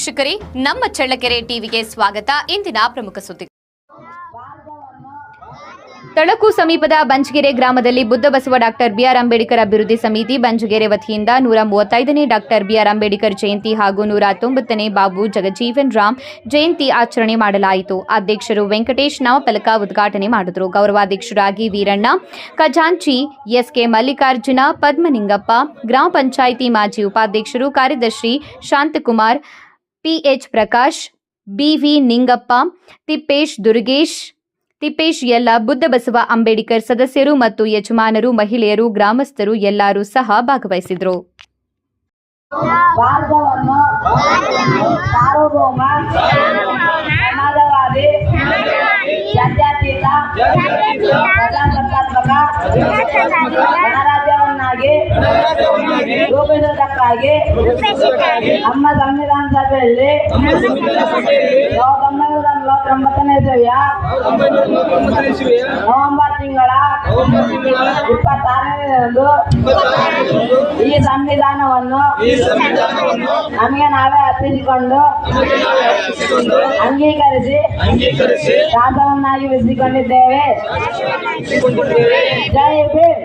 ವೀಕ್ಷಕರೇ, ನಮ್ಮ ಚಳ್ಳಕೆರೆ ಟಿವಿಗೆ ಸ್ವಾಗತ. ಇಂದಿನ ಪ್ರಮುಖ ಸುದ್ದಿ. ತಳಕು ಸಮೀಪದ ಬಂಜಗೆರೆ ಗ್ರಾಮದಲ್ಲಿ ಬುದ್ಧ ಬಸವ ಡಾಕ್ಟರ್ ಬಿಆರ್ ಅಂಬೇಡ್ಕರ್ ಅಭಿವೃದ್ಧಿ ಸಮಿತಿ ಬಂಜಗೆರೆ ವತಿಯಿಂದ 135ನೇ ಡಾಕ್ಟರ್ ಬಿಆರ್ ಅಂಬೇಡ್ಕರ್ ಜಯಂತಿ ಹಾಗೂ 119ನೇ ಬಾಬು ಜಗಜೀವನ್ ರಾಮ್ ಜಯಂತಿ ಆಚರಣೆ ಮಾಡಲಾಯಿತು. ಅಧ್ಯಕ್ಷರು ವೆಂಕಟೇಶ್ ನಾಮಫಲಕ ಉದ್ಘಾಟನೆ ಮಾಡಿದರು. ಗೌರವಾಧ್ಯಕ್ಷರಾಗಿ ವೀರಣ್ಣ, ಖಜಾಂಚಿ ಎಸ್ಕೆ ಮಲ್ಲಿಕಾರ್ಜುನ, ಪದ್ಮನಿಂಗಪ್ಪ, ಗ್ರಾಮ ಪಂಚಾಯಿತಿ ಮಾಜಿ ಉಪಾಧ್ಯಕ್ಷರು, ಕಾರ್ಯದರ್ಶಿ ಶಾಂತಕುಮಾರ್, ಪಿಎಚ್ ಪ್ರಕಾಶ್, ಬಿವಿ ನಿಂಗಪ್ಪ, ತಿಪ್ಪೇಶ್ ಎಲ್ಲ ಬುದ್ಧ ಬಸವ ಅಂಬೇಡ್ಕರ್ ಸದಸ್ಯರು ಮತ್ತು ಯಜಮಾನರು, ಮಹಿಳೆಯರು, ಗ್ರಾಮಸ್ಥರು ಎಲ್ಲರೂ ಸಹ ಭಾಗವಹಿಸಿದರು. ಭಾರತವನ್ನು ಸಾರ್ವಭೌಮ ಸಮಾಜವಾದಿ ಜಾತ್ಯತೀತ ಪ್ರಜಾಸತ್ತಾತ್ಮಕ ಗಣರಾಜ್ಯವನ್ನಾಗಿ ರೂಪಿಸುವುದಕ್ಕಾಗಿ ನಮ್ಮ ಸಂವಿಧಾನ ಸಭೆಯಲ್ಲಿ 1949ನೇ ಇಸವಿಯ ನವೆಂಬರ್ ತಿಂಗಳ 26ನೇದಂದು ಈ ಸಂವಿಧಾನವನ್ನು ನಮಗೆ ನಾವೇ ಅರ್ಪಿಸಿಕೊಂಡು ಅಂಗೀಕರಿಸಿ ಶಾಸನವನ್ನಾಗಿ ವಿಧಿಸಿಕೊಂಡಿದ್ದೇವೆ. ಜೈ ಭೀಮ್.